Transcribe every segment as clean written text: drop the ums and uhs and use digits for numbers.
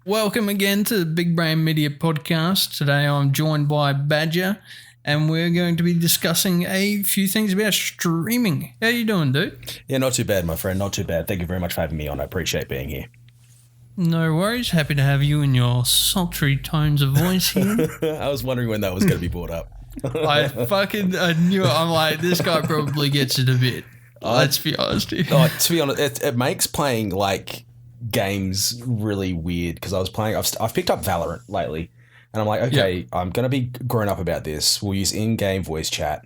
Welcome again to the Big Brain Media Podcast. Today I'm joined by Badger, and we're going to be discussing a few things about streaming. How you doing, dude? Yeah, not too bad, my friend. Not too bad. Thank you very much for having me on. I appreciate being here. No worries. Happy to have you in your sultry tones of voice here. I was wondering when that was going to be brought up. I knew it. I'm like, this guy probably gets it a bit. Let's be honest here. To be honest, it makes playing like games really weird because I've picked up Valorant lately and I'm like, okay, I'm going to be grown up about this. We'll use in-game voice chat.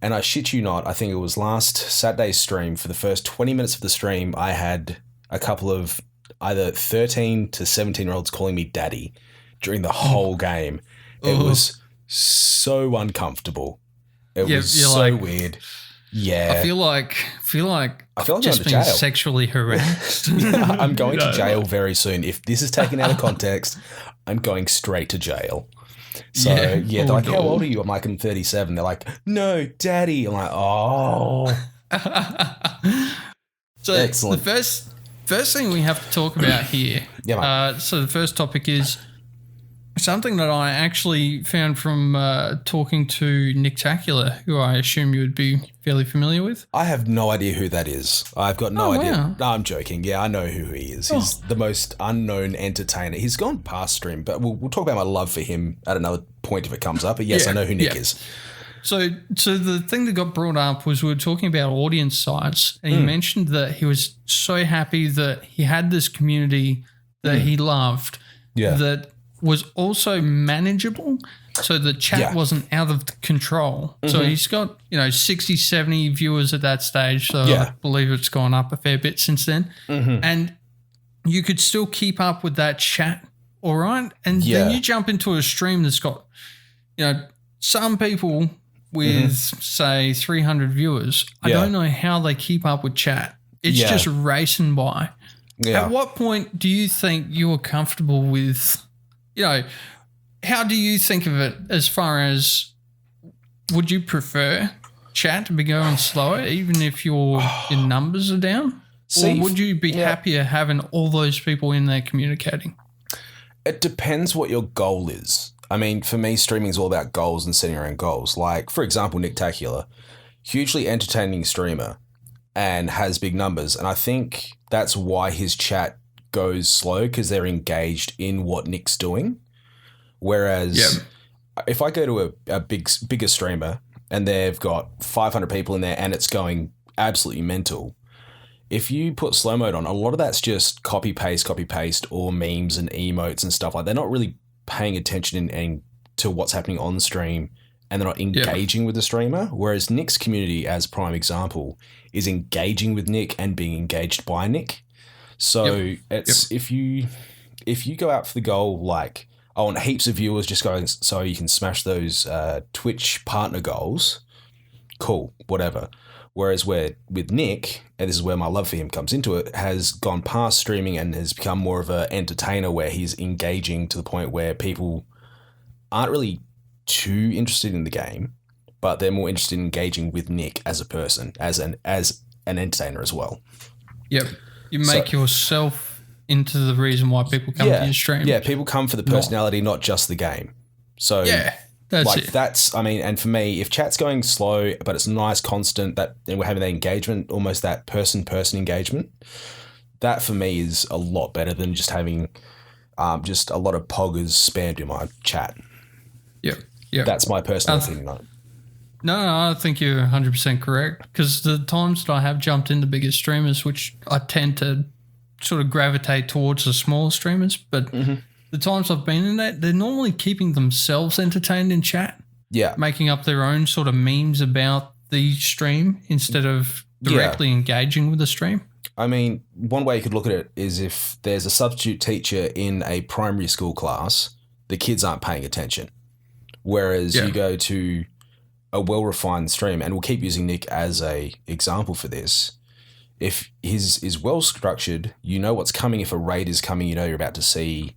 And I shit you not, I think it was last Saturday's stream. For the first 20 minutes of the stream, I had a couple of either 13 to 17-year-olds calling me daddy during the whole game. It was so uncomfortable. It was so weird. Yeah. I feel like I'm just going to being jail. sexually harassed. I'm going to jail very soon. If this is taken out of context, I'm going straight to jail. So, they're like, how old are you? I'm like, I'm 37. They're like, no, daddy. I'm like, oh. So excellent. The first thing we have to talk about here. So the first topic is something that I actually found from talking to Nick Tacular, who I assume you would be fairly familiar with. I have no idea who that is. I've got no idea. Wow. No, I'm joking. Yeah, I know who he is. He's the most unknown entertainer. He's gone past stream, but we'll talk about my love for him at another point if it comes up. But yes, I know who Nick is. So the thing that got brought up was we were talking about audience size, and he mentioned that he was so happy that he had this community that he loved that was also manageable, so the chat wasn't out of control. So he's got 60, 70 viewers at that stage, so I believe it's gone up a fair bit since then. And you could still keep up with that chat, all right? And then you jump into a stream that's got some people with say 300 viewers. I don't know how they keep up with chat. It's just racing by. At what point do you think you're comfortable with, how do you think of it as far as, would you prefer chat to be going slower even if your numbers are down? Or would you be happier having all those people in there communicating? It depends what your goal is. I mean, for me, streaming is all about goals and setting your own goals. Like, for example, Nick Tacular, hugely entertaining streamer and has big numbers. And I think that's why his chat goes slow, because they're engaged in what Nick's doing. Whereas if I go to a bigger streamer and they've got 500 people in there and it's going absolutely mental, if you put slow mode on, a lot of that's just copy paste, or memes and emotes and stuff like that. They're not really paying attention to what's happening on stream, and they're not engaging with the streamer. Whereas Nick's community, as prime example, is engaging with Nick and being engaged by Nick. So if you go out for the goal, like, I want heaps of viewers just going so you can smash those Twitch partner goals, cool, whatever. Whereas with Nick, and this is where my love for him comes into it, has gone past streaming and has become more of an entertainer, where he's engaging to the point where people aren't really too interested in the game, but they're more interested in engaging with Nick as a person, as an entertainer as well. Yep. You make yourself into the reason why people come to your stream. Yeah, people come for the personality, not just the game. So that's and for me, if chat's going slow, but it's nice, constant, and we're having that engagement, almost that person-person engagement, that for me is a lot better than just having just a lot of poggers spammed in my chat. Yep. That's my personal opinion on it. No, I think you're 100% correct, because the times that I have jumped into bigger streamers, which I tend to sort of gravitate towards the smaller streamers, but the times I've been in that, they're normally keeping themselves entertained in chat. Yeah. Making up their own sort of memes about the stream instead of directly engaging with the stream. I mean, one way you could look at it is if there's a substitute teacher in a primary school class, the kids aren't paying attention. Whereas you go to a well-refined stream, and we'll keep using Nick as a example for this. If his is well-structured, you know what's coming. If a raid is coming, you know you're about to see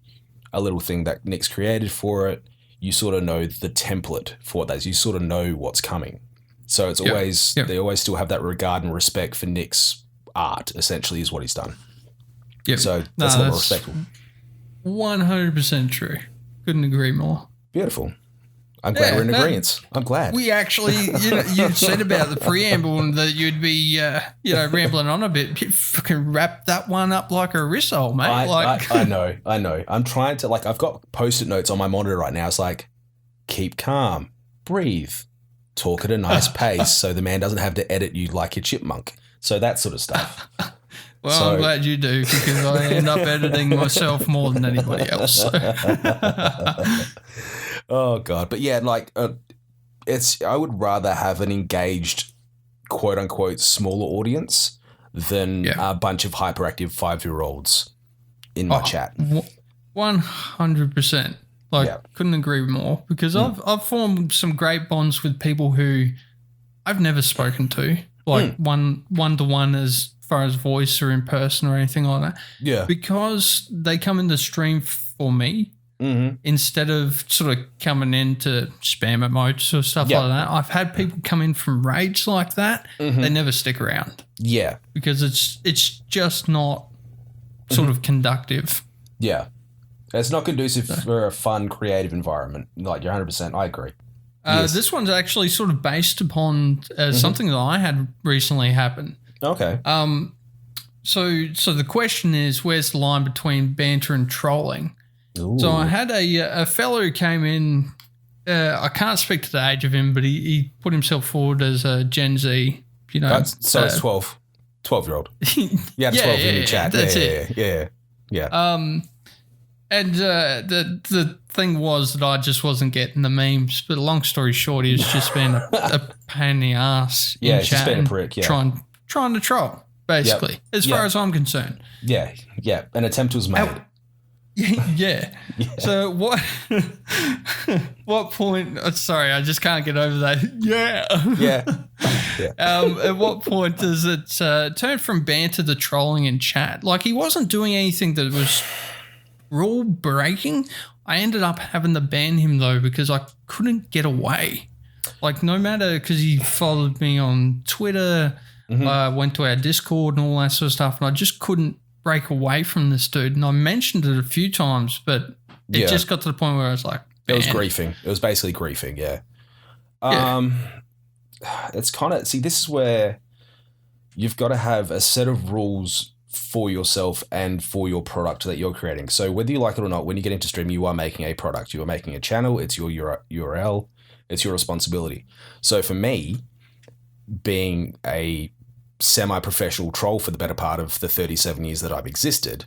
a little thing that Nick's created for it. You sort of know the template for what that is. You sort of know what's coming. So it's always, they always still have that regard and respect for Nick's art, essentially, is what he's done. So that's a lot more respectful. 100% true. Couldn't agree more. Beautiful. I'm glad we're in agreement. I'm glad. We actually, you said about the preamble and that you'd be, rambling on a bit. You fucking wrap that one up like a risol, mate. I know. I'm trying to, I've got Post-it notes on my monitor right now. It's like, keep calm, breathe, talk at a nice pace so the man doesn't have to edit you like a chipmunk. So that sort of stuff. Well, I'm glad you do because I end up editing myself more than anybody else. So. Oh God. But yeah, I would rather have an engaged, quote unquote, smaller audience than a bunch of hyperactive 5-year-olds in my chat. 100%. Couldn't agree more because I've formed some great bonds with people who I've never spoken to, one-to-one as far as voice or in person or anything like that. Yeah. Because they come in the stream for me. Mm-hmm. Instead of sort of coming in to spam emotes or stuff like that. I've had people come in from rage like that. Mm-hmm. They never stick around. Yeah. Because it's just not sort of conductive. Yeah. It's not conducive for a fun, creative environment. You're 100%. I agree. Yes. This one's actually sort of based upon something that I had recently happen. Okay. So the question is, where's the line between banter and trolling? Ooh. So I had a fellow who came in. I can't speak to the age of him, but he put himself forward as a Gen Z. It's 12-year-old. You have 12 in your chat. That's it. Yeah. And the thing was that I just wasn't getting the memes. But long story short, he was just being a pain in the ass in chat, just being a prick. Yeah, trying to troll basically, as far as I'm concerned. Yeah. An attempt was made. Yeah. So what point? Sorry, I just can't get over that. Yeah. At what point does it turn from banter to trolling in chat? He wasn't doing anything that was rule breaking. I ended up having to ban him though because I couldn't get away. No matter, because he followed me on Twitter, went to our Discord and all that sort of stuff, and I just couldn't break away from this dude. And I mentioned it a few times, but it just got to the point where I was like, it was griefing. It was basically griefing. Yeah. It's kind of, this is where you've got to have a set of rules for yourself and for your product that you're creating. So whether you like it or not, when you get into stream, you are making a product. You are making a channel. It's your URL. It's your responsibility. So for me, being a semi-professional troll for the better part of the 37 years that I've existed,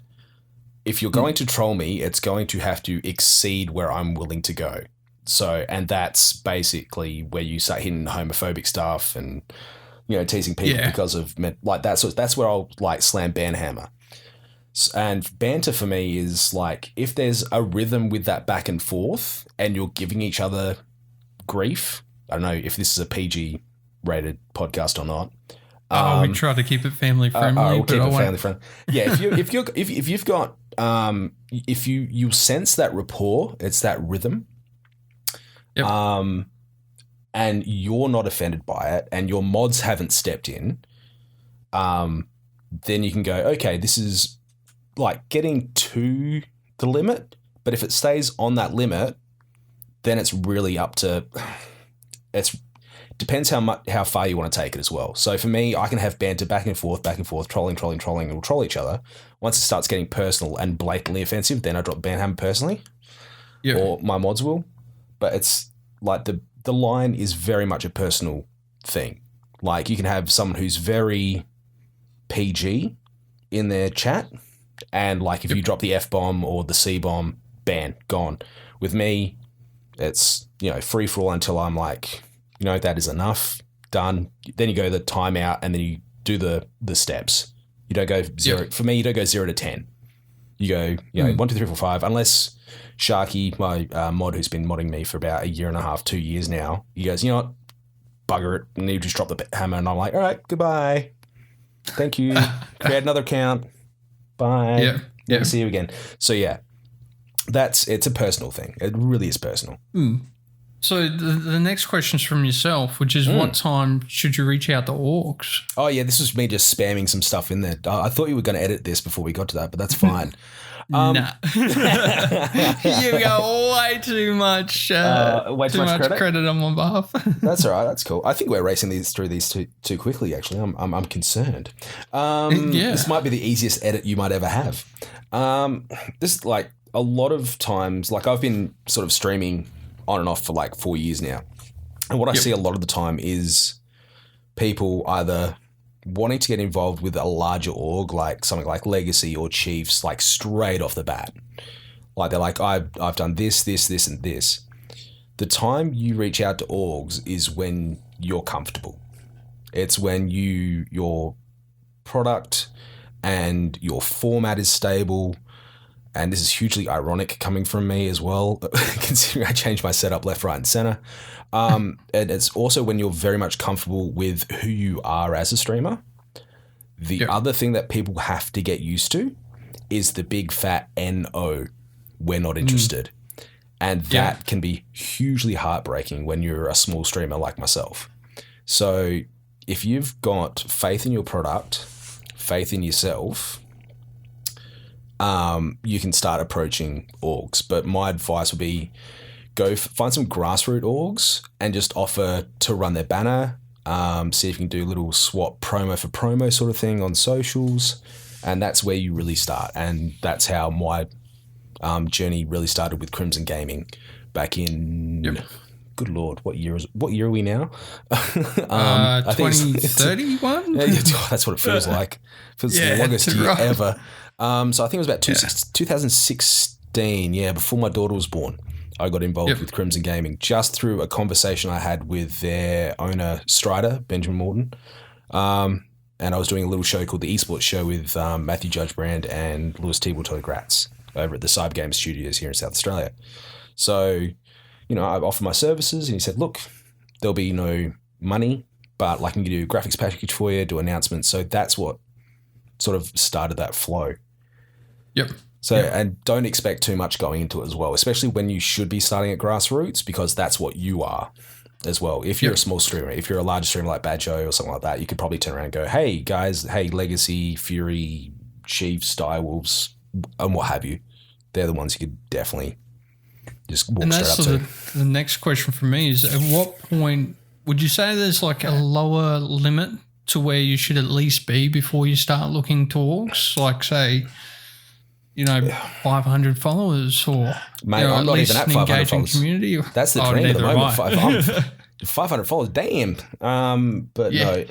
if you're going to troll me, it's going to have to exceed where I'm willing to go. So, and that's basically where you start hitting homophobic stuff and, teasing people because of that. So that's where I'll slam ban hammer. And banter for me is if there's a rhythm with that back and forth and you're giving each other grief. I don't know if this is a PG rated podcast or not. We try to keep it family friendly. We'll keep it family friendly. Yeah, if you sense that rapport, it's that rhythm. Yep. And you're not offended by it, and your mods haven't stepped in, then you can go, okay, this is getting to the limit. But if it stays on that limit, then it's really up to depends how far you want to take it as well. So for me, I can have banter back and forth, trolling, and we'll troll each other. Once it starts getting personal and blatantly offensive, then I drop banham personally, or my mods will. But it's the line is very much a personal thing. You can have someone who's very PG in their chat, and if you drop the F-bomb or the C-bomb, ban, gone. With me, it's free for all until I'm that is enough, done. Then you go the timeout and then you do the steps. You don't go 0. Yep. For me, you don't go 0 to 10. You go 1, 2, 3, 4, 5. Unless Sharky, my mod who's been modding me for about 1.5 years, 2 years now, he goes, you know what, bugger it, and you just drop the hammer, and I'm like, all right, goodbye, thank you, create another account, bye, never see you again. So yeah, it's a personal thing. It really is personal. So the next question is from yourself, which is what time should you reach out to orcs? Oh, yeah, this was me just spamming some stuff in there. I thought you were going to edit this before we got to that, but that's fine. Nah. You got way too much credit on my behalf. That's all right. That's cool. I think we're racing through these too quickly, actually. I'm concerned. This might be the easiest edit you might ever have. This, like, a lot of times, like, I've been sort of streaming on and off for like 4 years now. And what I see a lot of the time is people either wanting to get involved with a larger org, like something like Legacy or Chiefs, like straight off the bat. Like, they're like, I've done this, and this. The time you reach out to orgs is when you're comfortable. It's when your product and your format is stable. And this is hugely ironic coming from me as well, considering I changed my setup left, right, and center. And it's also when you're very much comfortable with who you are as a streamer. The other thing that people have to get used to is the big fat NO, we're not interested. And that can be hugely heartbreaking when you're a small streamer like myself. So if you've got faith in your product, faith in yourself, you can start approaching orgs. But my advice would be go find some grassroots orgs and just offer to run their banner. See if you can do a little swap promo for promo sort of thing on socials. And that's where you really start. And that's how my journey really started with Crimson Gaming back in... Good Lord, what year are we now? I think 2031? That's what it feels like. Feels the longest year ever. So I think it was about 2016, before my daughter was born. I got involved with Crimson Gaming just through a conversation I had with their owner, Strider, Benjamin Morton. And I was doing a little show called the Esports Show with Matthew Judge Brand and Lewis Teeble Gratz over at the Cyber Games Studios here in South Australia. So, I offered my services and he said, look, there'll be no money, but I can do a graphics package for you, do announcements. So that's what sort of started that flow. So, and don't expect too much going into it as well, especially when you should be starting at grassroots, because that's what you are as well. If you're a small streamer, if you're a larger streamer like Badjo or something like that, you could probably turn around and go, hey guys, hey Legacy, Fury, Chiefs, Direwolves, and what have you. They're the ones you could definitely just walk straight up to. The next question for me is, at what point would you say there's like a lower limit to where you should at least be before you start looking to orgs? Like, say, 500 followers or mate, I'm not even at 500 followers. Community. That's the dream at the moment. 500 followers, damn. But no,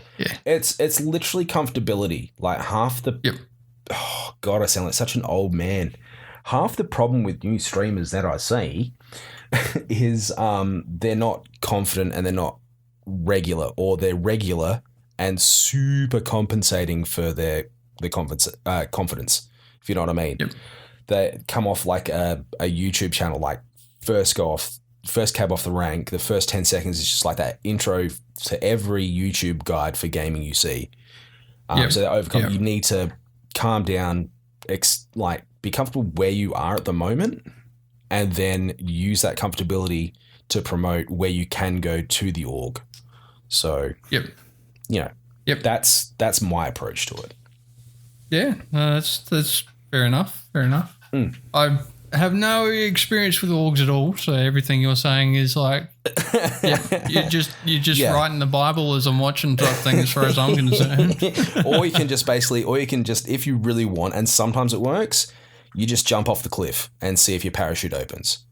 it's literally comfortability. Like half the. Oh God, I sound like such an old man. Half the problem with new streamers that I see is they're not confident and they're not regular, or they're regular and super compensating for their confidence, if you know what I mean. They come off like a YouTube channel, like first cab off the rank, the first 10 seconds is just like that intro to every YouTube guide for gaming you see. So they overcome. You need to calm down, be comfortable where you are at the moment, and then use that comfortability to promote where you can go to the org. So, that's my approach to it. Yeah, no, that's fair enough. I have no experience with orgs at all, so everything you're saying is like, you're just writing the Bible as I'm watching type thing, as far as I'm concerned. or you can just, if you really want, and sometimes it works, you just jump off the cliff and see if your parachute opens.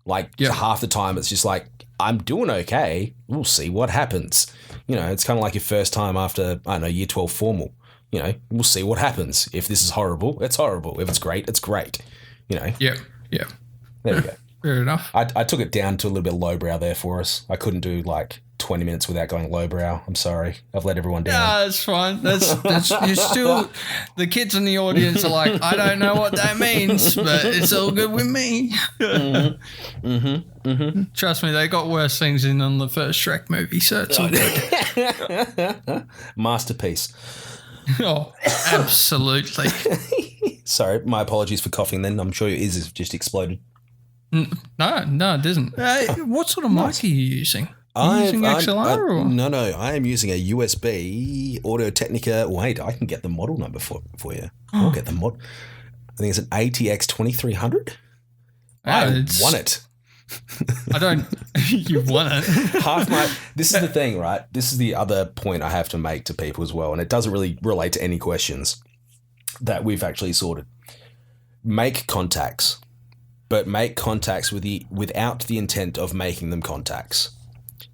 Like half the time it's just like, I'm doing okay. We'll see what happens. It's kind of like your first time after, I don't know, year 12 formal. We'll see what happens. If this is horrible, it's horrible. If it's great, it's great. Yeah. There we go. Fair enough. I took it down to a little bit lowbrow there for us. I couldn't do like 20 minutes without going lowbrow. I'm sorry. I've let everyone down. Yeah, that's fine. That's you're still, the kids in the audience are like, I don't know what that means, but it's all good with me. Trust me, they got worse things in on the first Shrek movie, so it's all good. Masterpiece. Oh, absolutely. Sorry, my apologies for coughing then. I'm sure your ears have just exploded. No, it doesn't. What sort of mic are you using? Are you using XLR or? No, I am using a USB Audio Technica. Wait, I can get the model number for you. I'll get the mod. think it's an ATX 2300. I won it. I don't. You've won it. This is the thing, right? This is the other point I have to make to people as well, and it doesn't really relate to any questions that we've actually sorted. Make contacts, but make contacts without the intent of making them contacts.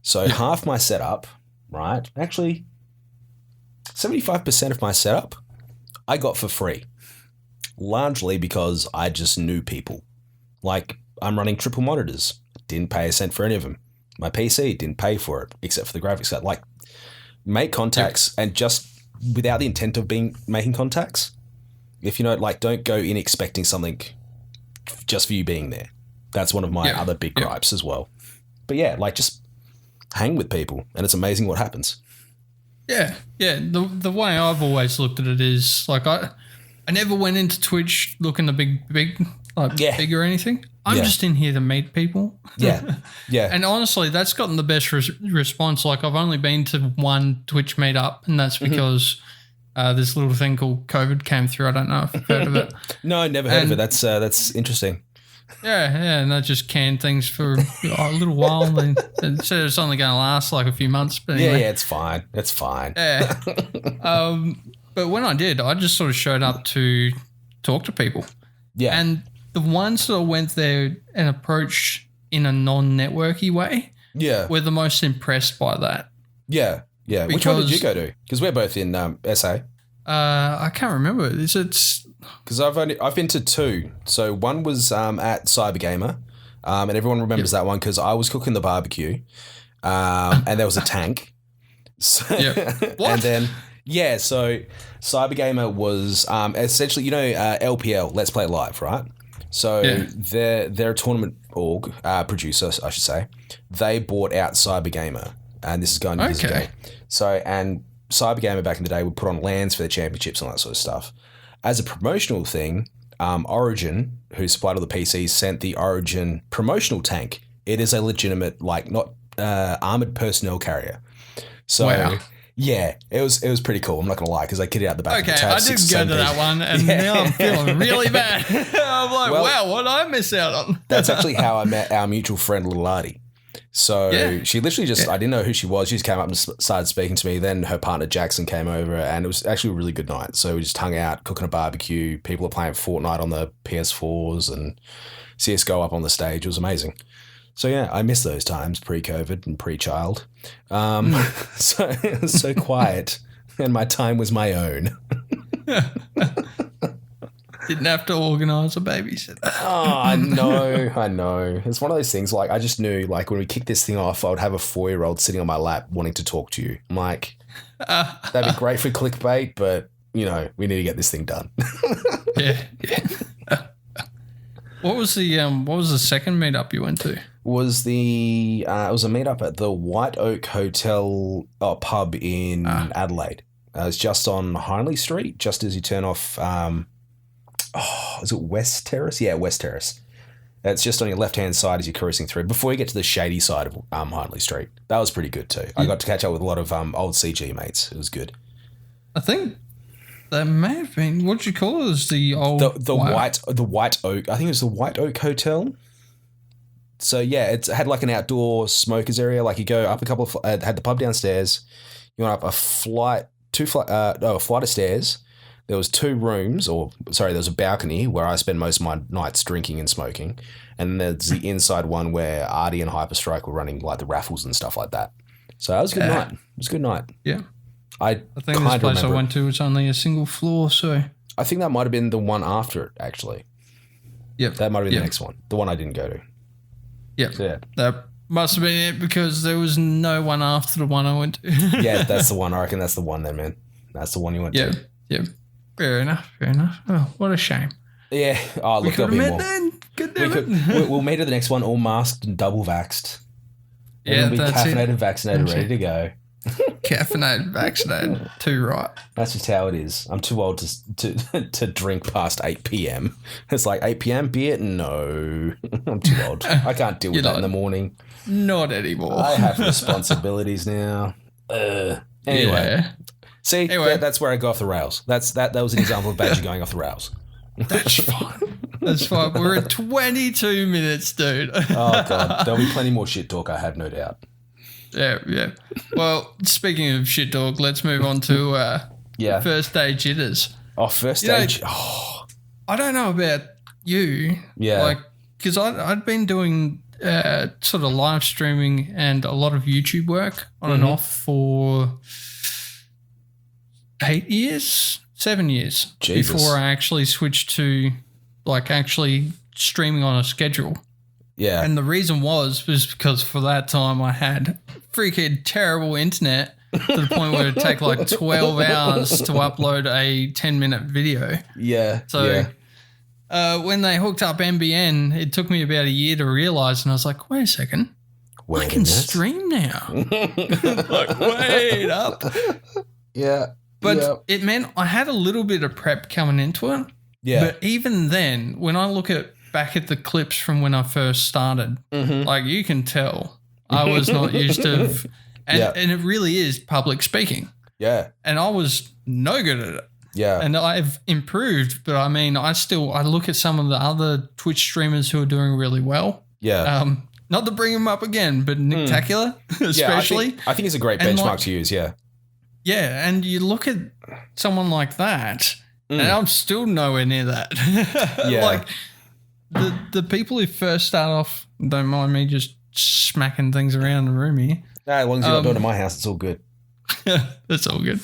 So half my setup, right? Actually, 75% of my setup I got for free, largely because I just knew people. Like, I'm running triple monitors. Didn't pay a cent for any of them. My PC didn't pay for it, except for the graphics card. Like, make contacts and just without the intent of making contacts. If you know, like, don't go in expecting something just for you being there. That's one of my other big gripes as well. But yeah, like, just hang with people, and it's amazing what happens. Yeah. The way I've always looked at it is like I never went into Twitch looking to big or anything. I'm just in here to meet people. Yeah. And honestly, that's gotten the best response. Like, I've only been to one Twitch meetup, and that's because this little thing called COVID came through. I don't know if you've heard of it. No, never heard of it. That's interesting. Yeah, and I just canned things for a little while. And it said it's only going to last like a few months. But anyway. Yeah, it's fine. It's fine. Yeah. But when I did, I just sort of showed up to talk to people. Yeah. And the ones that went there and approached in a non-networky way were the most impressed by that. Yeah. Which one did you go to? Because we're both in SA. I can't remember. Because I've been to two. So one was at Cybergamer, and everyone remembers that one because I was cooking the barbecue, and there was a tank. So, What? And then so Cybergamer was essentially, LPL, Let's Play Live, right? So they're a tournament producer, I should say. They bought out Cybergamer, and this is going years ago. So, and Cybergamer back in the day would put on LANs for their championships and all that sort of stuff. As a promotional thing, Origin, who supplied all the PCs, sent the Origin promotional tank. It is a legitimate, like, not armored personnel carrier. So, yeah, it was pretty cool. I'm not going to lie, because I kidded out the back of the tab. I didn't go to that one, and now I'm feeling really bad. I'm like, wow, what did I miss out on? That's actually how I met our mutual friend, Little Artie. So she literally just, I didn't know who she was. She just came up and started speaking to me. Then her partner Jackson came over, and it was actually a really good night. So we just hung out, cooking a barbecue. People are playing Fortnite on the PS4s and CSGO up on the stage. It was amazing. So yeah, I miss those times, pre-COVID and pre-child. So it was so quiet, and my time was my own. Didn't have to organise a babysitter. Oh, I know. It's one of those things, like, I just knew, like, when we kicked this thing off, I would have a 4-year-old sitting on my lap wanting to talk to you. I'm like, that'd be great for clickbait, but, we need to get this thing done. Yeah. What was the second meetup you went to? It was a meetup at the White Oak Hotel pub in Adelaide. It was just on Hindley Street, just as you turn off... is it West Terrace? Yeah, West Terrace. It's just on your left-hand side as you're cruising through before you get to the shady side of Hindley Street. That was pretty good too. I got to catch up with a lot of old CG mates. It was good. I think that may have been, what did you call it? It was the old... The White Oak. I think it was the White Oak Hotel. So yeah, it had like an outdoor smokers area. Like you go up a couple of... had the pub downstairs. You went up a flight of stairs. There was 2 rooms, there was a balcony where I spend most of my nights drinking and smoking. And there's the inside one where Artie and Hyperstrike were running like the raffles and stuff like that. So that was a good night. It was a good night. Yeah. I think this place I went to was only a single floor, so... I think that might have been the one after it, actually. Yep. That might have been the next one. The one I didn't go to. Yep. So, yeah. That must have been it, because there was no one after the one I went to. Yeah, that's the one. I reckon that's the one then, man. That's the one you went to. Yeah. Fair enough. Oh, what a shame. Yeah. Oh, look, there'll be more. Then. Good damn it. We'll meet at the next one, all masked and double vaxxed. Yeah, we'll be caffeinated, vaccinated, ready to go. Caffeinated, vaccinated. Too right. That's just how it is. I'm too old to drink past 8 p.m. It's like 8 p.m. beer? No. I'm too old. I can't deal with that in the morning. Not anymore. I have responsibilities now. Anyway. Yeah. See, that's where I go off the rails. That was an example of Badger going off the rails. That's fine. That's fine. We're at 22 minutes, dude. Oh, God. There'll be plenty more shit talk, I have no doubt. Yeah. Well, speaking of shit talk, let's move on to first day jitters. Oh, first stage. I don't know about you. Yeah. Like, because I'd been doing sort of live streaming and a lot of YouTube work on and off for 7 years Jesus. before I actually switched to like actually streaming on a schedule. Yeah. And the reason was because for that time I had freaking terrible internet to the point where it'd take like 12 hours to upload a 10-minute video. Yeah. So when they hooked up NBN, it took me about a year to realize, and I was like, wait a second. I can stream now. Like, wait up. Yeah. But it meant I had a little bit of prep coming into it. Yeah. But even then, when I look back at the clips from when I first started, like you can tell I was not used to, and it really is public speaking. Yeah. And I was no good at it. Yeah. And I've improved, but I mean, I look at some of the other Twitch streamers who are doing really well. Yeah. Not to bring him up again, but Nictacular especially. Yeah, I think it's a great benchmark to use, yeah. Yeah, and you look at someone like that, and I'm still nowhere near that. Yeah. Like the people who first start off, don't mind me just smacking things around the room here. No, as long as you're not doing it in my house, it's all good. That's all good.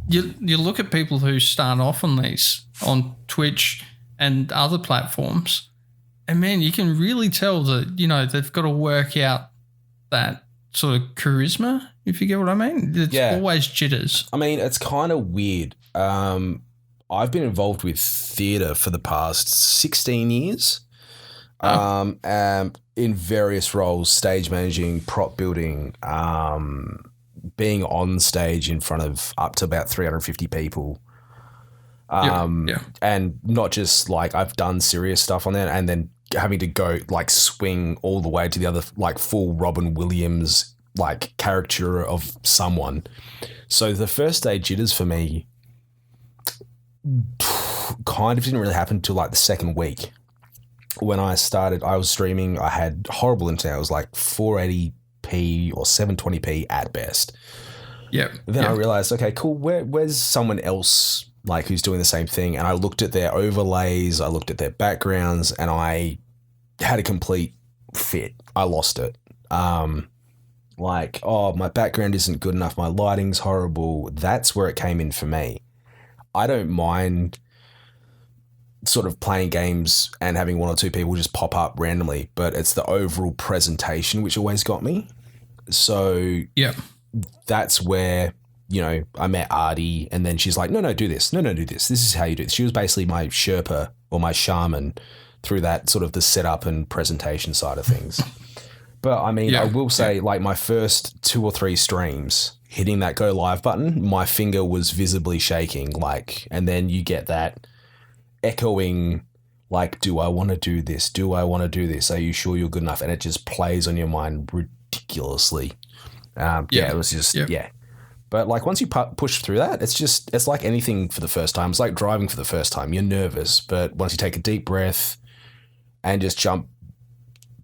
You look at people who start off on Twitch and other platforms, and man, you can really tell that, they've got to work out that sort of charisma, if you get what I mean. It's always jitters. I mean, it's kind of weird. I've been involved with theatre for the past 16 years. In various roles, stage managing, prop building, being on stage in front of up to about 350 people. And not just like I've done serious stuff on there and then having to go like swing all the way to the other, like full Robin Williams, like caricature of someone. So the first day jitters for me kind of didn't really happen until like the second week. When I started, I was streaming, I had horrible internet. It was like 480p or 720p at best. Yeah. Then I realized, okay, cool. Where's someone else like who's doing the same thing? And I looked at their overlays, I looked at their backgrounds, and I had a complete fit. I lost it. Like, oh, my background isn't good enough. My lighting's horrible. That's where it came in for me. I don't mind sort of playing games and having one or two people just pop up randomly, but it's the overall presentation which always got me. So that's where, I met Artie and then she's like, no, do this. No, do this. This is how you do it. She was basically my Sherpa or my shaman through that sort of the setup and presentation side of things. But I mean, I will say like my first 2 or 3 streams hitting that go live button, my finger was visibly shaking, like, and then you get that echoing, like, do I want to do this? Do I want to do this? Are you sure you're good enough? And it just plays on your mind ridiculously. It was just, But like once you push through that, it's like anything for the first time. It's like driving for the first time. You're nervous, but once you take a deep breath and just jump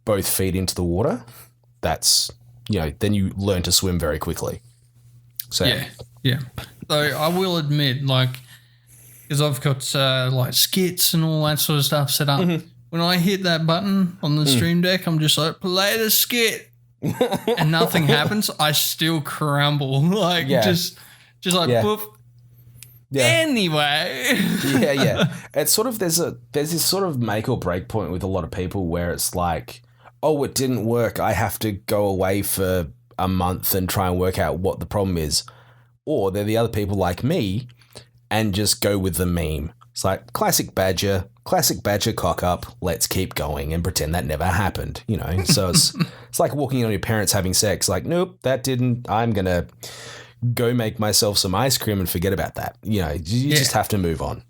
both feet into the water, that's, then you learn to swim very quickly. So yeah. So I will admit, like, because I've got like skits and all that sort of stuff set up. Mm-hmm. When I hit that button on the stream deck, I'm just like, play the skit. And nothing happens. I still crumble. Like, just like, poof. Yeah. Anyway. Yeah. It's sort of, there's this sort of make or break point with a lot of people where it's like, oh, it didn't work. I have to go away for a month and try and work out what the problem is. Or they're the other people like me and just go with the meme. It's like classic Badger cock up. Let's keep going and pretend that never happened. So it's like walking in on your parents having sex. Like, nope, that didn't. I'm gonna go make myself some ice cream and forget about that. You just have to move on.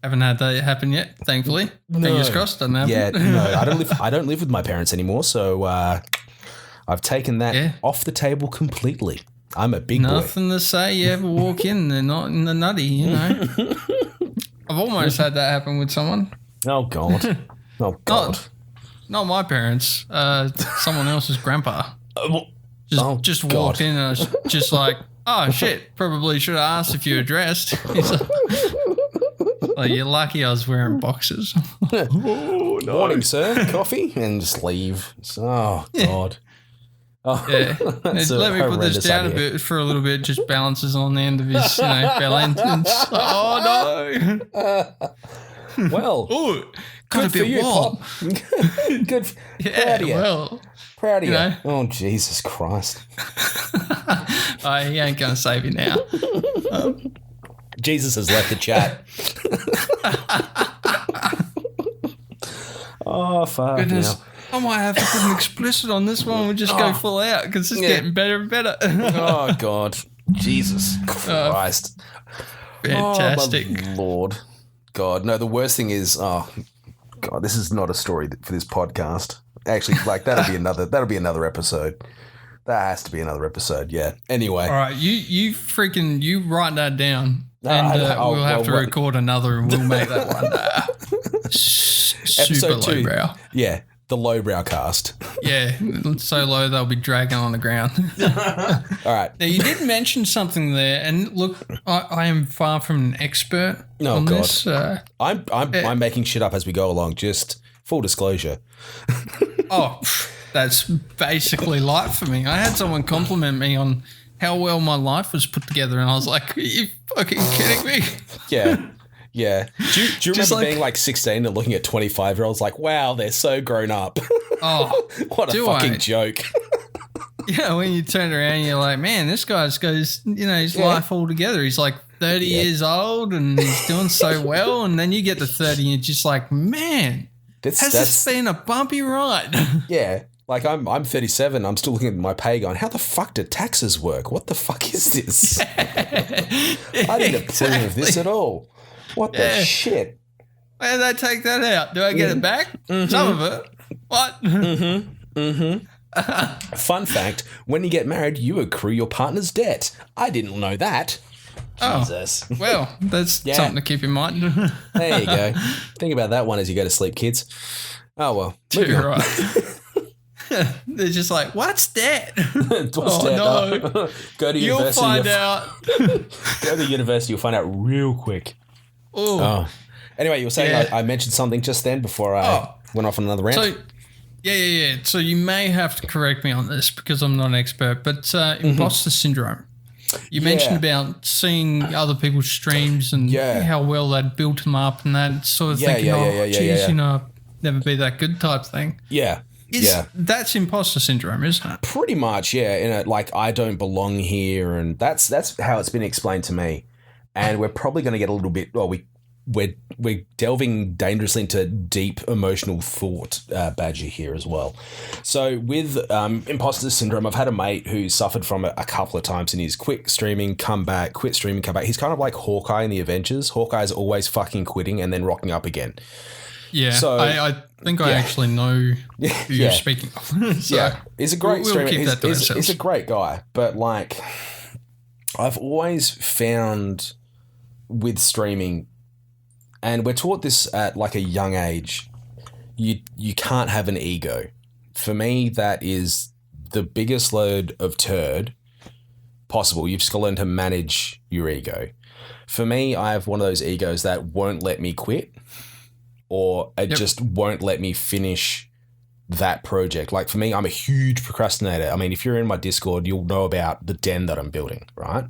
Haven't had that happen yet, thankfully. No. Fingers crossed, doesn't happen. Yeah, no, I don't live with my parents anymore, so I've taken that off the table completely. I'm a big boy. Nothing to say. You ever walk in, they're not in the nutty, I've almost had that happen with someone. Oh, God. Oh, God. Not my parents. Someone else's grandpa. Just walked in and I was just like, oh, shit, probably should have asked if you were dressed. He's like, you're lucky I was wearing boxers. Oh, no. Morning, sir. Coffee? And just leave. Oh, God. Oh, yeah. Let me put this down a bit for a little bit. Just balances on the end of his bell end. Oh, no. Well, good for you, Pop. Good. Yeah, proud of you. Well. Proud of you. Know? Oh, Jesus Christ. He ain't going to save you now. Jesus has left the chat. Oh, fuck. Goodness. Now. I might have to put an explicit on this one. We'll just go full out because it's getting better and better. Oh, God. Jesus Christ. Fantastic. Oh, my Lord. God. No, the worst thing is, God, this is not a story for this podcast. Actually, like, that'll be another episode. That has to be another episode, yeah. Anyway. All right, you write that down. And we'll have to record another and we'll make that one super lowbrow. Yeah, the lowbrow cast. Yeah, so low they'll be dragging on the ground. All right. Now, you did mention something there, and look, I am far from an expert on this. I'm making shit up as we go along, just full disclosure. Oh, that's basically life for me. I had someone compliment me on how well my life was put together, and I was like, are you fucking kidding me? Yeah. Yeah. Do you remember being like 16 and looking at 25-year-olds like, wow, they're so grown up? Oh, what a fucking joke. Yeah, when you turn around, you're like, man, this guy's got his life all together. He's like 30 years old and he's doing so well. And then you get to 30 and you're just like, man, has this been a bumpy ride? Yeah. Like I'm 37. I'm still looking at my pay going, how the fuck do taxes work? What the fuck is this? I didn't approve of this at all. What the shit? Where did I take that out? Do I get it back? Mm-hmm. Some of it. What? Mm-hmm. Mm-hmm. Fun fact, when you get married, you accrue your partner's debt. I didn't know that. Jesus. Oh, well, that's something to keep in mind. There you go. Think about that one as you go to sleep, kids. Oh, well. Too right. They're just like, what's that? What's that? No. Go to university. You'll find out. Go to university. You'll find out real quick. Ooh. Oh. Anyway, you were saying I mentioned something just then before I went off on another rant. So, yeah. So you may have to correct me on this because I'm not an expert, but Imposter Syndrome. You mentioned about seeing other people's streams and how well they'd built them up and that sort of thinking, never be that good type thing. Yeah. That's Imposter Syndrome, isn't it? Pretty much, yeah. Like, I don't belong here, and that's how it's been explained to me. And we're probably going to get a little bit. Well, we're delving dangerously into deep emotional thought, Badger here as well. So with Imposter Syndrome, I've had a mate who suffered from it a couple of times, and he's quit streaming, come back, quit streaming, come back. He's kind of like Hawkeye in the Avengers. Hawkeye's always fucking quitting and then rocking up again. Yeah, so I think I actually know who you're speaking of. So he's a great streamer. Keep that to ourselves. He's a great guy, but like, I've always found with streaming, and we're taught this at like a young age, you can't have an ego. For me, that is the biggest load of turd possible. You've just got to learn to manage your ego. For me, I have one of those egos that won't let me quit. Or it just won't let me finish that project. Like for me, I'm a huge procrastinator. I mean, if you're in my Discord, you'll know about the den that I'm building, right?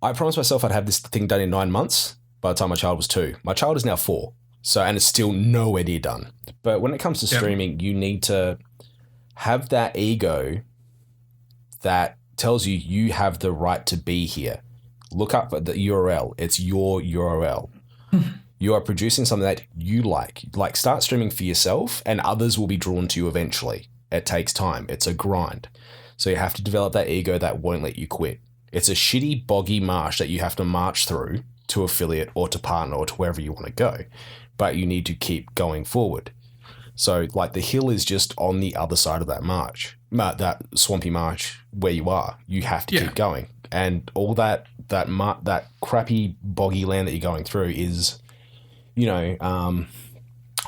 I promised myself I'd have this thing done in 9 months by the time my child was 2. My child is now 4. So, and it's still nowhere near done. But when it comes to streaming, you need to have that ego that tells you have the right to be here. Look up at the URL. It's your URL. You are producing something that you like. Like, start streaming for yourself and others will be drawn to you eventually. It takes time. It's a grind. So you have to develop that ego that won't let you quit. It's a shitty, boggy marsh that you have to march through to affiliate or to partner or to wherever you want to go. But you need to keep going forward. So like the hill is just on the other side of that marsh, that swampy marsh where you are. You have to keep going. And all that crappy boggy land that you're going through is,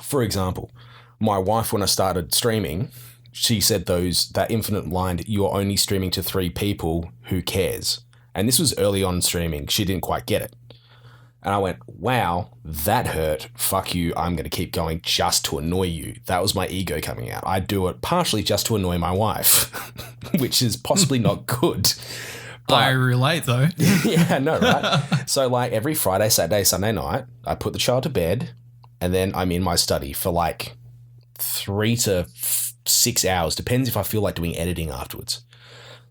for example, my wife, when I started streaming, she said that infinite line, you're only streaming to 3 people, who cares? And this was early on streaming. She didn't quite get it. And I went, wow, that hurt. Fuck you. I'm going to keep going just to annoy you. That was my ego coming out. I do it partially just to annoy my wife, which is possibly not good. But, I relate though. Yeah, I know, right? So like every Friday, Saturday, Sunday night, I put the child to bed and then I'm in my study for like 3 to 6 hours. Depends if I feel like doing editing afterwards.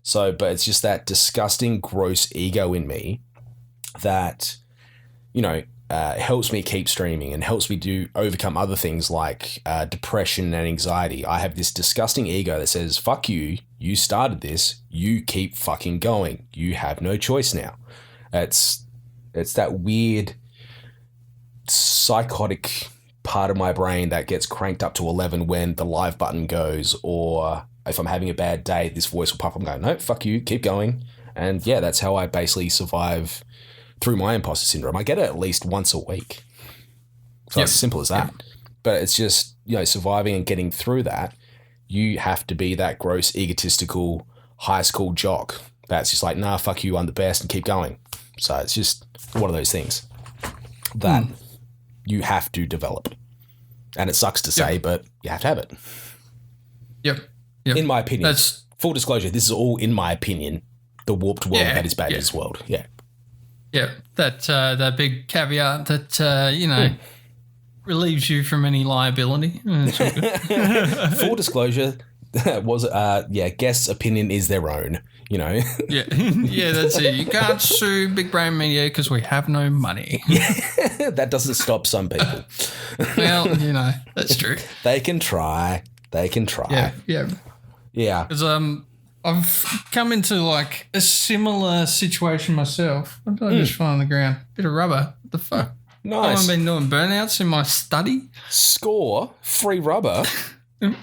So, but it's just that disgusting, gross ego in me that, helps me keep streaming and helps me overcome other things like depression and anxiety. I have this disgusting ego that says, fuck you, you started this, you keep fucking going. You have no choice now. It's that weird psychotic part of my brain that gets cranked up to 11 when the live button goes, or if I'm having a bad day, this voice will pop up and go, no, fuck you, keep going. And yeah, that's how I basically survive through my imposter syndrome. I get it at least once a week. So it's as simple as that. Yep. But it's just, surviving and getting through that, you have to be that gross, egotistical, high school jock that's just like, nah, fuck you, I'm the best, and keep going. So it's just one of those things that you have to develop. And it sucks to say, but you have to have it. Yep. In my opinion. That's full disclosure, this is all in my opinion, the warped world that is Badger's world. Yeah. Yeah, that big caveat that, relieves you from any liability. It's all good. Full disclosure, guest's opinion is their own, Yeah, that's it. You can't sue Big Brain Media because we have no money. That doesn't stop some people. Well, that's true. They can try. Yeah. Yeah. Because I've come into like a similar situation myself. What did I just find on the ground? Bit of rubber. What the fuck? Nice. I've been doing burnouts in my study. Score free rubber.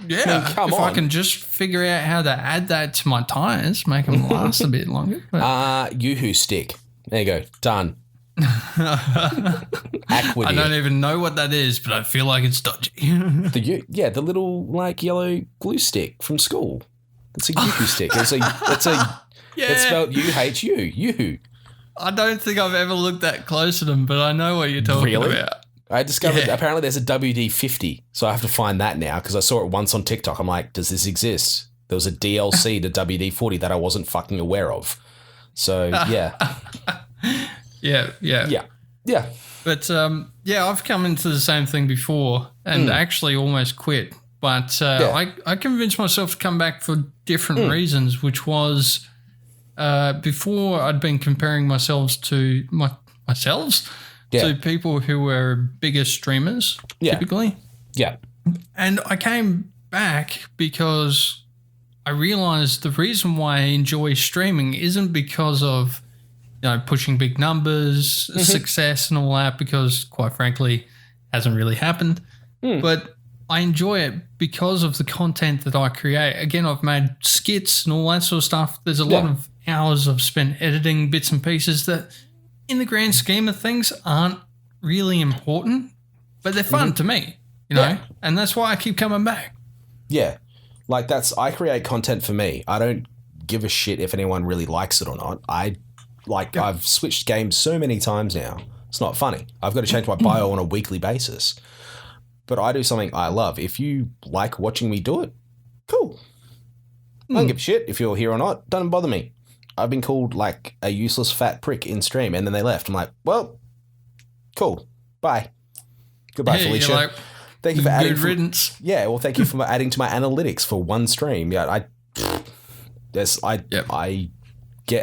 Yeah. Come on. I can just figure out how to add that to my tires, make them last a bit longer. Yoo-hoo stick. There you go. Done. I don't even know what that is, but I feel like it's dodgy. The little like yellow glue stick from school. It's a Yoo-hoo stick. It's spelled U-H-U. Yoo-hoo. I don't think I've ever looked that close at them, but I know what you're talking about. I discovered apparently there's a WD-50, so I have to find that now because I saw it once on TikTok. I'm like, does this exist? There was a DLC to WD-40 that I wasn't fucking aware of. So, yeah. Yeah. But, I've come into the same thing before and actually almost quit. But I convinced myself to come back for different reasons, which was before I'd been comparing myself to to people who were bigger streamers, typically. Yeah. And I came back because I realized the reason why I enjoy streaming isn't because of pushing big numbers, success and all that, because quite frankly, hasn't really happened. But I enjoy it because of the content that I create. Again, I've made skits and all that sort of stuff. There's a lot of hours I've spent editing bits and pieces that in the grand scheme of things aren't really important, but they're fun to me, and that's why I keep coming back. Yeah. Like I create content for me. I don't give a shit if anyone really likes it or not. I've switched games so many times now. It's not funny. I've got to change my bio on a weekly basis. But I do something I love. If you like watching me do it, cool. I don't give a shit if you're here or not. Doesn't bother me. I've been called like a useless fat prick in stream and then they left. I'm like, well, cool. Bye. Goodbye, Felicia. Thank you for adding. Good riddance. Thank you for adding to my analytics for one stream. Yeah,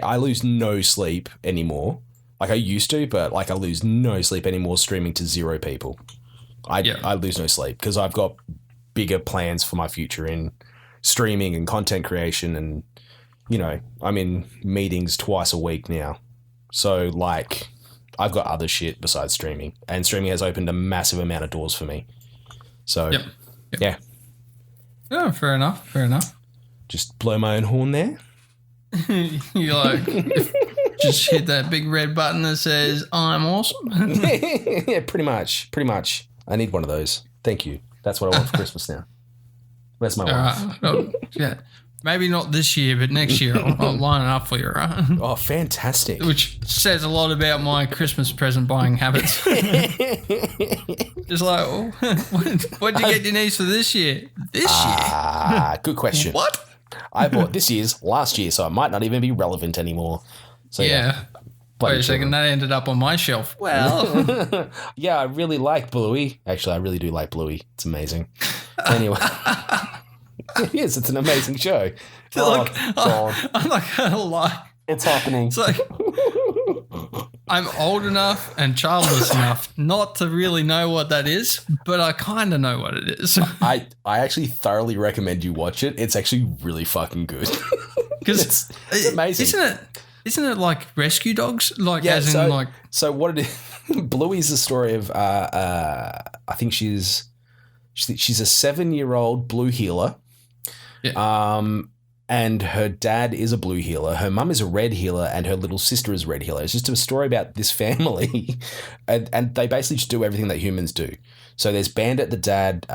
I lose no sleep anymore. Like I used to, but I lose no sleep anymore streaming to 0 people. I lose no sleep because I've got bigger plans for my future in streaming and content creation, and I'm in meetings twice a week now. So I've got other shit besides streaming, and streaming has opened a massive amount of doors for me. So Yeah. Oh, fair enough. Just blow my own horn there. You're like, just hit that big red button that says, I'm awesome. Yeah, pretty much. I need one of those. Thank you. That's what I want for Christmas now. Where's my wife? Oh, yeah. Maybe not this year, but next year I'll line it up for you, right? Oh, fantastic. Which says a lot about my Christmas present buying habits. Just like, oh, what'd you get your niece for this year? Good question. What? I bought this year's last year, so it might not even be relevant anymore. So yeah. Wait a second, that ended up on my shelf. Well. Yeah, I really like Bluey. Actually, I really do like Bluey. It's amazing. Anyway. It is. It's an amazing show. Look, I'm not going to lie. It's happening. It's like, I'm old enough and childless enough not to really know what that is, but I kind of know what it is. I actually thoroughly recommend you watch it. It's actually really fucking good. Because it's amazing. Isn't it like rescue dogs? Like, yeah, as in like. So what it is, Bluey's the story of, I think she's a 7-year-old blue healer. Yeah. And her dad is a blue healer. Her mum is a red healer, and her little sister is a red healer. It's just a story about this family, and they basically just do everything that humans do. So there's Bandit, the dad.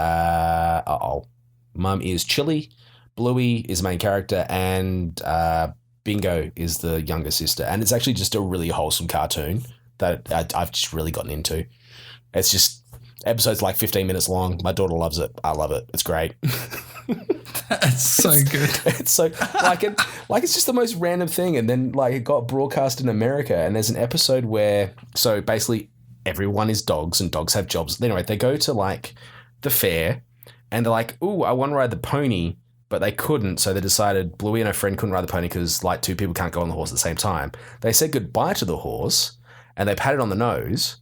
Mum is Chili. Bluey is the main character, and Bingo is the younger sister. And it's actually just a really wholesome cartoon that I've just really gotten into. It's just episodes like 15 minutes long. My daughter loves it. I love it. It's great. That's so good. It's so it's just the most random thing, and then like it got broadcast in America, and there's an episode where so basically everyone is dogs and dogs have jobs. Anyway, they go to like the fair and they're like, "Ooh, I want to ride the pony," but they couldn't, so they decided Bluey and her friend couldn't ride the pony because like two people can't go on the horse at the same time. They said goodbye to the horse and they pat it on the nose.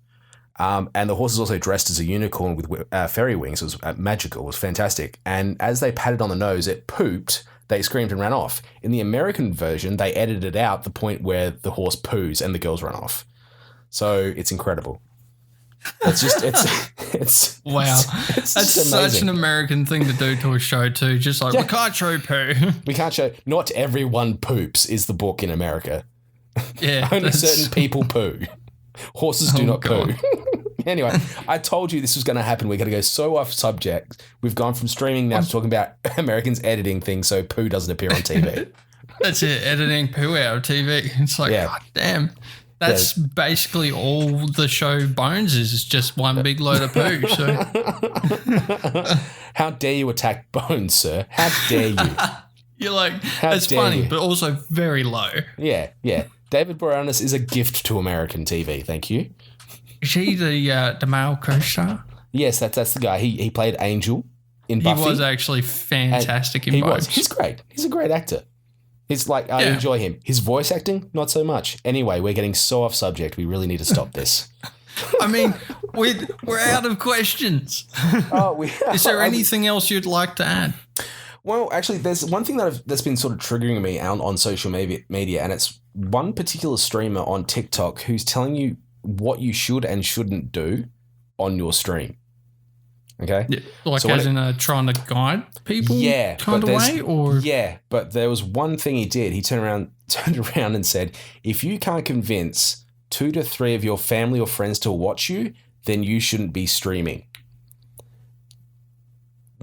And the horse is also dressed as a unicorn with fairy wings. It was magical. It was fantastic. And as they patted on the nose, it pooped. They screamed and ran off. In the American version, they edited out the point where the horse poos and the girls run off. So it's incredible. It's just, it's wow. It's That's such an American thing to do to a show too. Just like, we can't show poo. We can't show, not everyone poops is the book in America. Yeah. Only certain people poo. Horses do not poo. Anyway, I told you this was going to happen. We're going to go so off subject. We've gone from streaming now to talking about Americans editing things so poo doesn't appear on TV. That's it, editing poo out of TV. It's like, God damn. That's basically all the show Bones is just one big load of poo. So. How dare you attack Bones, sir? How dare you? You're like, it's funny, but also very low. Yeah. David Boreanaz is a gift to American TV. Thank you. Is he the male co-star? Yes, that's the guy. He played Angel in Buffy. He was actually fantastic in both. He's great. He's a great actor. He's like, I enjoy him. His voice acting, not so much. Anyway, we're getting so off subject. We really need to stop this. I mean, we're out of questions. Is there anything else you'd like to add? Well, actually, there's one thing that's been sort of triggering me on social media, and it's one particular streamer on TikTok who's telling you what you should and shouldn't do on your stream. Okay? Yeah, like so as in trying to guide people kind of way? Or? Yeah, but there was one thing he did. He turned around and said, if you can't convince 2 to 3 of your family or friends to watch you, then you shouldn't be streaming.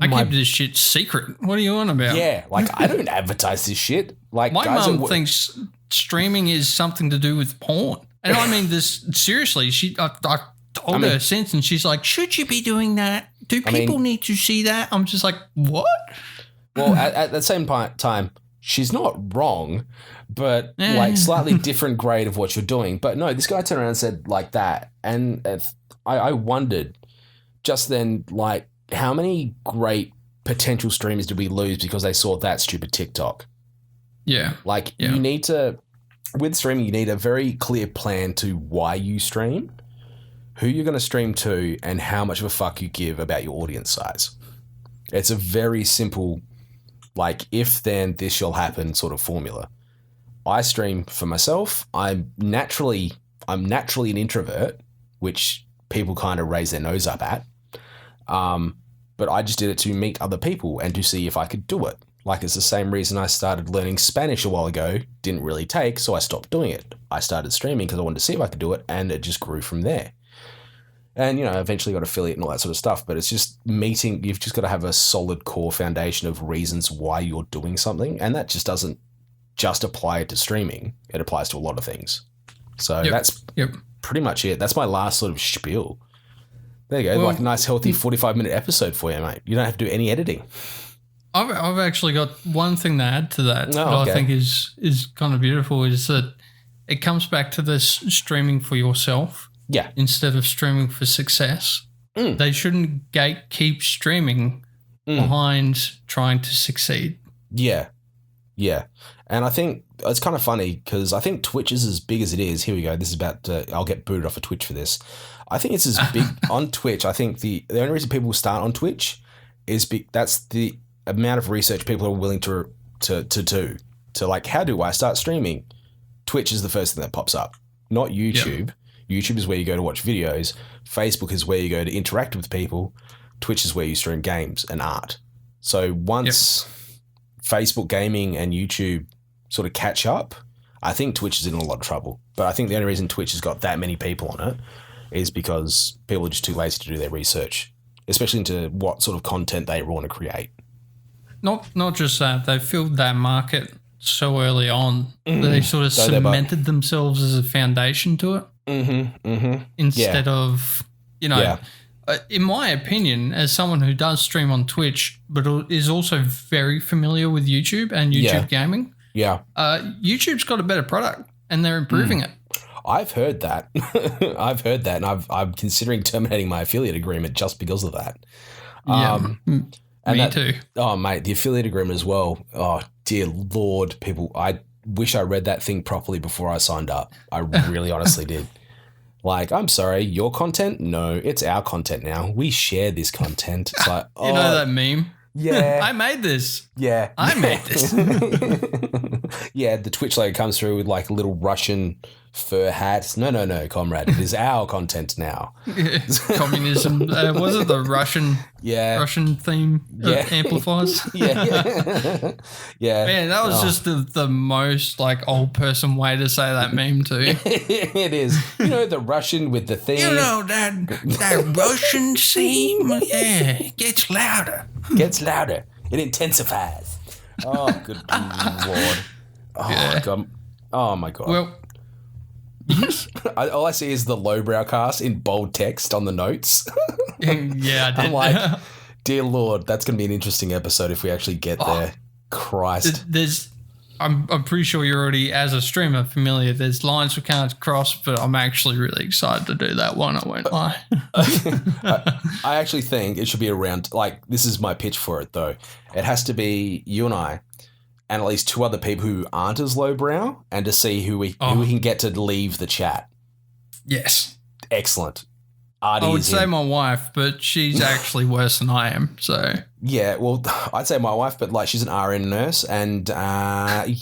I keep this shit secret. What are you on about? Yeah, like I don't advertise this shit. Like my mum thinks streaming is something to do with porn. And I mean this seriously. I told her since, and she's like, "Should you be doing that? Do people need to see that?" I'm just like, "What?" Well, at the same time, she's not wrong, but like slightly different grade of what you're doing. But no, this guy turned around and said like that, and I wondered just then, like, how many great potential streamers did we lose because they saw that stupid TikTok? Yeah, you need to. With streaming, you need a very clear plan to why you stream, who you're going to stream to, and how much of a fuck you give about your audience size. It's a very simple, like, if then this shall happen sort of formula. I stream for myself. I'm naturally an introvert, which people kind of raise their nose up at. but I just did it to meet other people and to see if I could do it. Like, it's the same reason I started learning Spanish a while ago. Didn't really take, so I stopped doing it. I started streaming because I wanted to see if I could do it, and it just grew from there. And, eventually got affiliate and all that sort of stuff, but it's just meeting. You've just got to have a solid core foundation of reasons why you're doing something, and that just doesn't just apply to streaming. It applies to a lot of things. So that's pretty much it. That's my last sort of spiel. There you go, like a nice, healthy 45-minute episode for you, mate. You don't have to do any editing. I've actually got one thing to add to that I think is kind of beautiful, is that it comes back to this streaming for yourself instead of streaming for success. They shouldn't gatekeep streaming behind trying to succeed. Yeah. And I think it's kind of funny because I think Twitch is as big as it is. Here we go. This is about I'll get booted off of Twitch for this. I think it's as big on Twitch. I think the only reason people start on Twitch is that's the amount of research people are willing to do. So, like, how do I start streaming? Twitch is the first thing that pops up, not YouTube. YouTube is where you go to watch videos. Facebook is where you go to interact with people. Twitch is where you stream games and art. So once Facebook gaming and YouTube sort of catch up, I think Twitch is in a lot of trouble. But I think the only reason Twitch has got that many people on it is because people are just too lazy to do their research, especially into what sort of content they want to create. Not just that, they filled that market so early on that they sort of cemented themselves as a foundation to it. Instead of, in my opinion, as someone who does stream on Twitch, but is also very familiar with YouTube and YouTube gaming, YouTube's got a better product and they're improving it. I've heard that. And I'm considering terminating my affiliate agreement just because of that. Me too. Oh, mate, the affiliate agreement as well. Oh, dear Lord, people, I wish I read that thing properly before I signed up. I really honestly did. Like, I'm sorry, your content? No, it's our content now. We share this content. It's like, you know that meme? Yeah. I made this. Yeah. I made this. Yeah, the Twitch logo comes through with like a little Russian fur hat. No, comrade. It is our content now. Communism. Was it the Russian theme amplifiers? Yeah. Man, that was just the most like old person way to say that meme too. It is. The Russian with the theme. That Russian theme, it gets louder. It intensifies. Oh, good Lord. Oh, God. Oh, my God. Well, all I see is the lowbrow cast in bold text on the notes. Yeah, I did. I'm like, dear Lord, that's going to be an interesting episode if we actually get there. Christ. I'm pretty sure you're already, as a streamer, familiar. There's lines we can't cross, but I'm actually really excited to do that one. I won't lie. I actually think it should be around, like, this is my pitch for it, though. It has to be you and I and at least two other people who aren't as lowbrow, and to see who we can get to leave the chat. Yes. Excellent. I would say my wife, but she's actually worse than I am. So yeah, well, I'd say my wife, but like she's an RN nurse, and I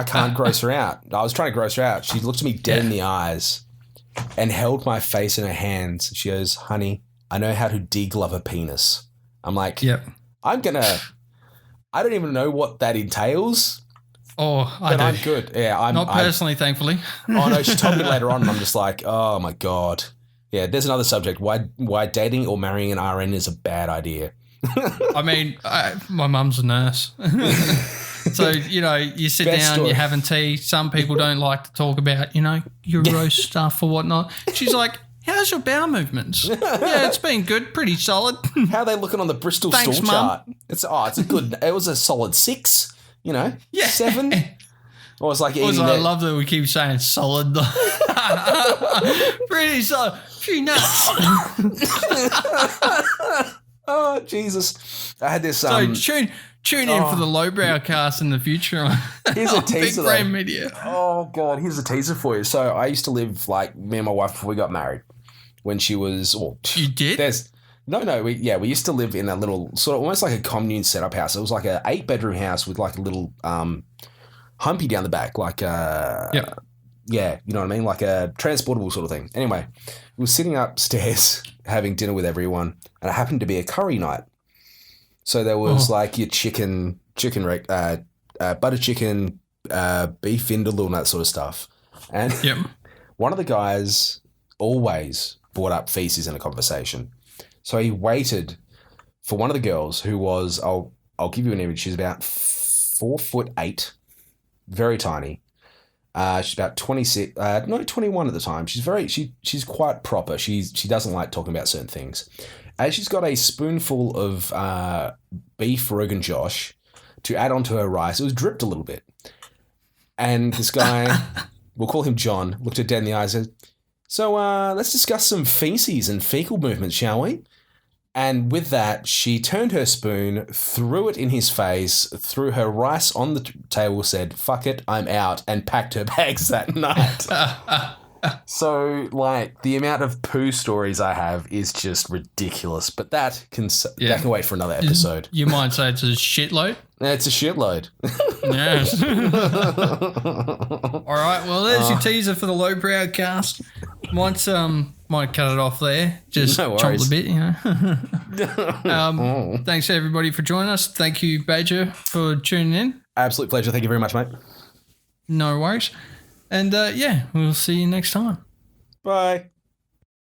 can't gross her out. I was trying to gross her out. She looked at me dead in the eyes and held my face in her hands. She goes, "Honey, I know how to deglove a penis." I'm like, I don't even know what that entails. But I'm good. Yeah, I'm not personally, thankfully. Oh no, she told me later on, and I'm just like, oh my God. Yeah, there's another subject. Why dating or marrying an RN is a bad idea. I mean, my mum's a nurse. So, you sit down, you're having tea. Some people don't like to talk about, your roast stuff or whatnot. She's like, how's your bowel movements? Yeah, it's been good, pretty solid. How are they looking on the Bristol stool chart? It's a good, it was a solid 6, 7. I was like, I love that we keep saying solid. Pretty solid. Few nuts. Oh, Jesus. I had this. So tune in for the lowbrow cast in the future. Here's a teaser. Big Brain Media. Oh, God. Here's a teaser for you. So I used to live, like, me and my wife before we got married. When she was. Well, you did? No. We used to live in a little, sort of almost like a commune setup house. It was like a 8-bedroom house with like a little humpy down the back, like yeah, you know what I mean, like a transportable sort of thing. Anyway, we were sitting upstairs having dinner with everyone, and it happened to be a curry night. So there was like your butter chicken, beef vindaloo and that sort of stuff. And one of the guys always brought up feces in a conversation. So he waited for one of the girls who was, I'll give you an image. She's about 4'8", very tiny. She's about 26, 21 at the time. She's quite proper. She doesn't like talking about certain things. And she's got a spoonful of beef Rogan Josh to add onto her rice. It was dripped a little bit. And this guy, we'll call him John, looked her dead in the eyes and said, so let's discuss some feces and fecal movements, shall we? And with that, she turned her spoon, threw it in his face, threw her rice on the table, said, fuck it, I'm out, and packed her bags that night. So, like, the amount of poo stories I have is just ridiculous. But that can wait for another episode. You might say it's a shitload. It's a shitload. Yes. All right, well, there's your teaser for the Lowbrow cast. Might cut it off there. Just chomp a bit, you know. Thanks, everybody, for joining us. Thank you, Badger, for tuning in. Absolute pleasure. Thank you very much, mate. No worries. And, we'll see you next time. Bye.